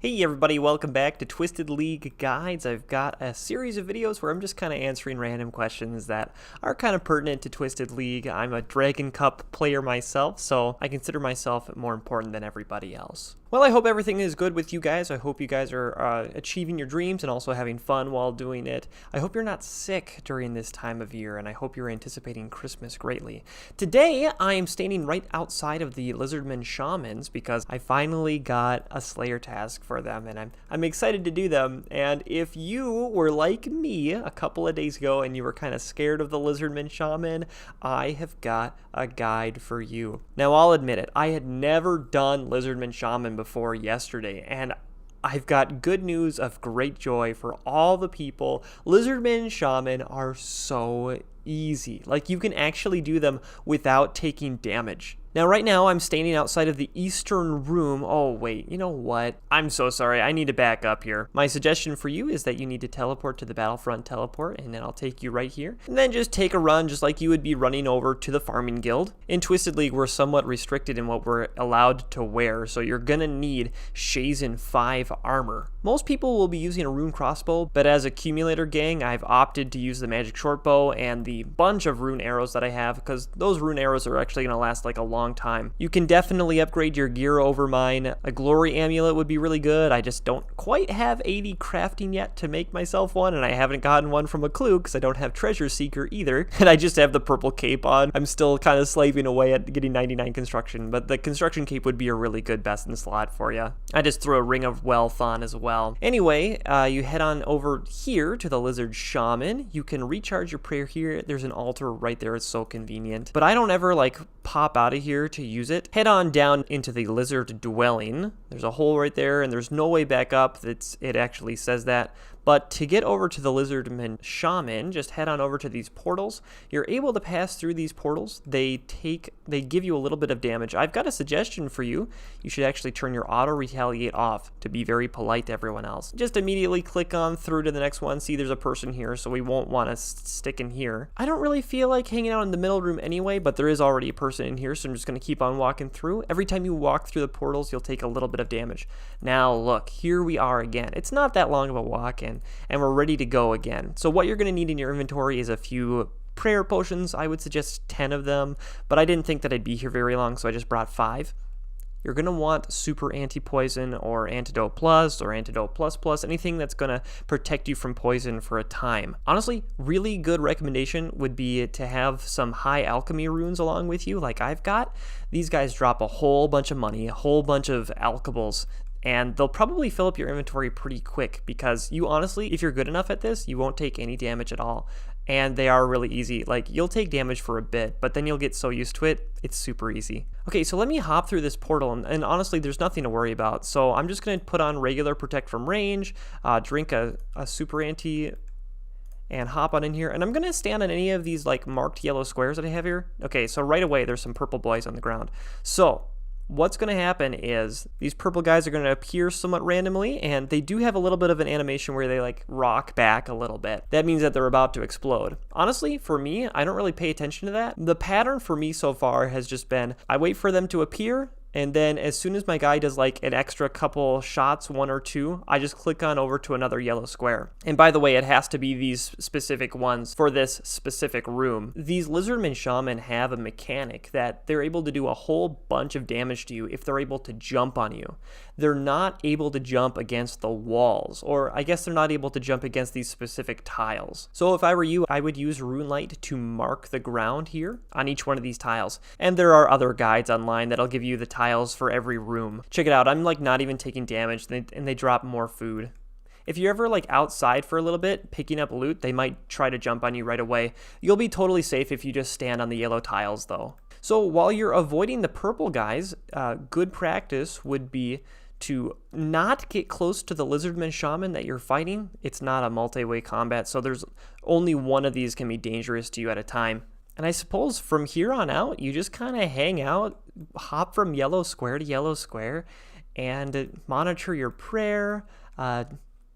Hey everybody, welcome back to Twisted League Guides. I've got a series of videos where I'm just kind of answering random questions that are kind of pertinent to Twisted League. I'm a Dragon Cup player myself, so I consider myself more important than everybody else. Well, I hope everything is good with you guys. I hope you guys are achieving your dreams and also having fun while doing it. I hope you're not sick during this time of year, and I hope you're anticipating Christmas greatly. Today, I am standing right outside of the Lizardman Shamans because I finally got a Slayer task for them, and I'm excited to do them. And if you were like me a couple of days ago and you were kind of scared of the Lizardman Shaman, I have got a guide for you. Now, I'll admit it, I had never done Lizardman Shaman before yesterday, and I've got good news of great joy for all the people. Lizardman Shaman are so easy. Like, you can actually do them without taking damage. Now, right now, I'm standing outside of the eastern room. Oh, wait, you know what? I'm so sorry. I need to back up here. My suggestion for you is that you need to teleport to the Battlefront teleport, and then I'll take you right here. And then just take a run just like you would be running over to the Farming Guild. In Twisted League, we're somewhat restricted in what we're allowed to wear, so you're gonna need Shazen 5 armor. Most people will be using a rune crossbow, but as accumulator gang, I've opted to use the magic shortbow and the bunch of rune arrows that I have, because those rune arrows are actually gonna last like a long time. You can definitely upgrade your gear over mine. A glory amulet would be really good. I just don't quite have 80 crafting yet to make myself one, and I haven't gotten one from a clue because I don't have treasure seeker either, and I just have the purple cape on. I'm still kind of slaving away at getting 99 construction, but the construction cape would be a really good best in slot for you. I just throw a ring of wealth on as well. Anyway, you head on over here to the Lizard Shaman. You can recharge your prayer here. There's an altar right there. It's so convenient, but I don't ever like pop out of here to use it. Head on down into the lizard dwelling. There's a hole right there, and there's no way back up. It actually says that. But to get over to the Lizardman Shaman, just head on over to these portals. You're able to pass through these portals. They give you a little bit of damage. I've got a suggestion for you. You should actually turn your auto retaliate off to be very polite to everyone else. Just immediately click on through to the next one. See, there's a person here, so we won't want to stick in here. I don't really feel like hanging out in the middle room anyway, but there is already a person in here, so I'm just going to keep on walking through. Every time you walk through the portals, you'll take a little bit of damage. Now, look, here we are again. It's not that long of a walk, and we're ready to go again. So what you're going to need in your inventory is a few prayer potions. I would suggest 10 of them, but I didn't think that I'd be here very long, so I just brought 5. You're going to want super anti-poison or antidote plus or antidote plus plus, anything that's going to protect you from poison for a time. Honestly, really good recommendation would be to have some high alchemy runes along with you like I've got. These guys drop a whole bunch of money, a whole bunch of alchables, and they'll probably fill up your inventory pretty quick because you honestly, if you're good enough at this, you won't take any damage at all. And they are really easy. Like, you'll take damage for a bit, but then you'll get so used to it, it's super easy. Okay, so let me hop through this portal, and honestly, there's nothing to worry about. So I'm just going to put on regular protect from range, drink a super anti, and hop on in here. And I'm going to stand on any of these like marked yellow squares that I have here. Okay, so right away, there's some purple boys on the ground. So what's going to happen is these purple guys are going to appear somewhat randomly, and they do have a little bit of an animation where they like rock back a little bit. That means that they're about to explode. Honestly, for me, I don't really pay attention to that. The pattern for me so far has just been I wait for them to appear, and then as soon as my guy does like an extra couple shots, 1 or 2, I just click on over to another yellow square. And by the way, it has to be these specific ones for this specific room. These Lizardman Shaman have a mechanic that they're able to do a whole bunch of damage to you if they're able to jump on you. They're not able to jump against the walls, or I guess they're not able to jump against these specific tiles. So if I were you, I would use Rune Light to mark the ground here on each one of these tiles. And there are other guides online that'll give you the tiles for every room. Check it out. I'm like not even taking damage, and they drop more food. If you're ever like outside for a little bit picking up loot, they might try to jump on you right away. You'll be totally safe if you just stand on the yellow tiles though. So while you're avoiding the purple guys, good practice would be to not get close to the Lizardman Shaman that you're fighting. It's not a multi-way combat, so there's only one of these can be dangerous to you at a time. And I suppose from here on out, you just kind of hang out, hop from yellow square to yellow square, and monitor your prayer,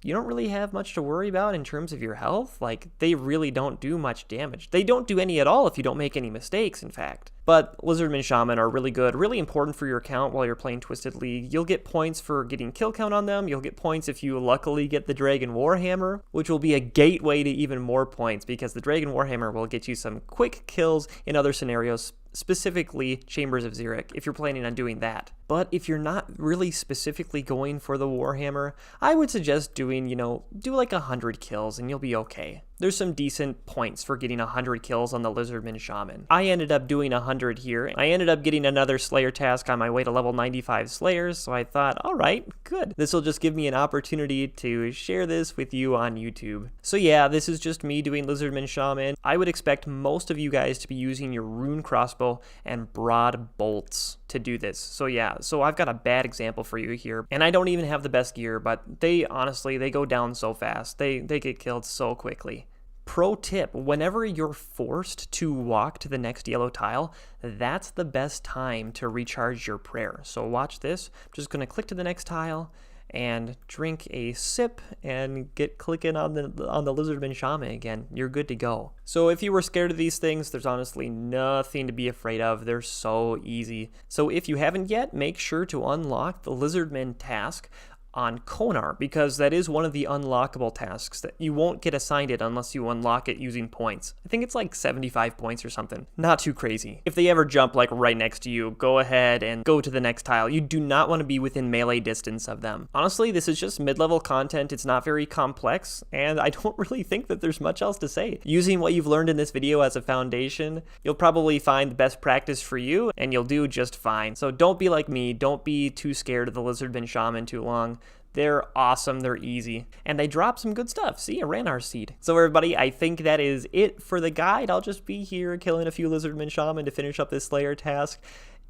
you don't really have much to worry about in terms of your health. Like, they really don't do much damage. They don't do any at all if you don't make any mistakes, in fact. But Lizardman Shaman are really good, really important for your account while you're playing Twisted League. You'll get points for getting kill count on them. You'll get points if you luckily get the Dragon Warhammer, which will be a gateway to even more points because the Dragon Warhammer will get you some quick kills in other scenarios, specifically Chambers of Zeah, if you're planning on doing that. But if you're not really specifically going for the Warhammer, I would suggest doing, do like 100 kills and you'll be okay. There's some decent points for getting 100 kills on the Lizardman Shaman. I ended up doing 100 here. I ended up getting another Slayer task on my way to level 95 Slayers, so I thought, all right, good. This will just give me an opportunity to share this with you on YouTube. So yeah, this is just me doing Lizardman Shaman. I would expect most of you guys to be using your rune crossbow and broad bolts to do this. So yeah, so I've got a bad example for you here, and I don't even have the best gear, but they go down so fast. They get killed so quickly. Pro tip, whenever you're forced to walk to the next yellow tile, that's the best time to recharge your prayer. So watch this. I'm just going to click to the next tile and drink a sip and get clicking on the Lizardman Shaman again. You're good to go. So if you were scared of these things, there's honestly nothing to be afraid of. They're so easy. So if you haven't yet, make sure to unlock the Lizardman task on Konar, because that is one of the unlockable tasks that you won't get assigned it unless you unlock it using points. I think it's like 75 points or something. Not too crazy. If they ever jump like right next to you, go ahead and go to the next tile. You do not want to be within melee distance of them. Honestly, this is just mid-level content. It's not very complex, and I don't really think that there's much else to say. Using what you've learned in this video as a foundation, you'll probably find the best practice for you, and you'll do just fine. So don't be like me. Don't be too scared of the Lizardman Shaman too long. They're awesome, they're easy, and they drop some good stuff. See, a Ranar seed. So everybody, I think that is it for the guide. I'll just be here killing a few Lizardman Shaman to finish up this Slayer task.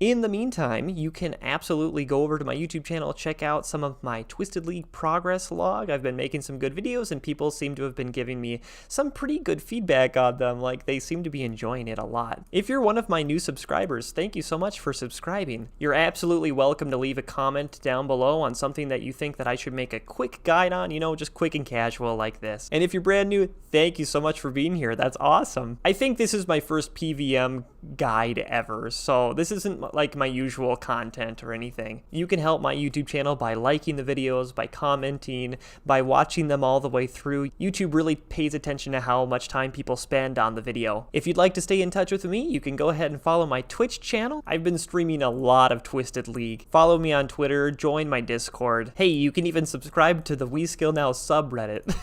In the meantime, you can absolutely go over to my YouTube channel, check out some of my Twisted League progress log. I've been making some good videos, and people seem to have been giving me some pretty good feedback on them. Like, they seem to be enjoying it a lot. If you're one of my new subscribers, thank you so much for subscribing. You're absolutely welcome to leave a comment down below on something that you think that I should make a quick guide on, just quick and casual like this. And if you're brand new, thank you so much for being here. That's awesome. I think this is my first PVM guide ever, so this isn't like my usual content or anything. You can help my YouTube channel by liking the videos, by commenting, by watching them all the way through. YouTube really pays attention to how much time people spend on the video. If you'd like to stay in touch with me, you can go ahead and follow my Twitch channel. I've been streaming a lot of Twisted League. Follow me on Twitter, join my Discord. Hey, you can even subscribe to the We Skill Now subreddit.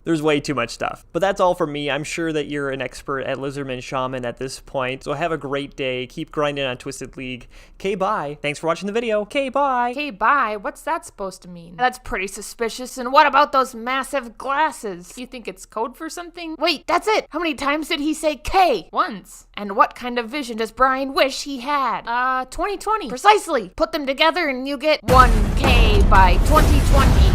There's way too much stuff. But that's all from me. I'm sure that you're an expert at Lizardman Shaman at this point, so have a great day. Keep grinding on Twisted League. Okay, bye. Thanks for watching the video. Okay, bye. Okay, bye. What's that supposed to mean? That's pretty suspicious. And what about those massive glasses? You think it's code for something? Wait, that's it. How many times did he say K? Once. And what kind of vision does Brian wish he had? 2020. Precisely. Put them together and you get 1K by 2020.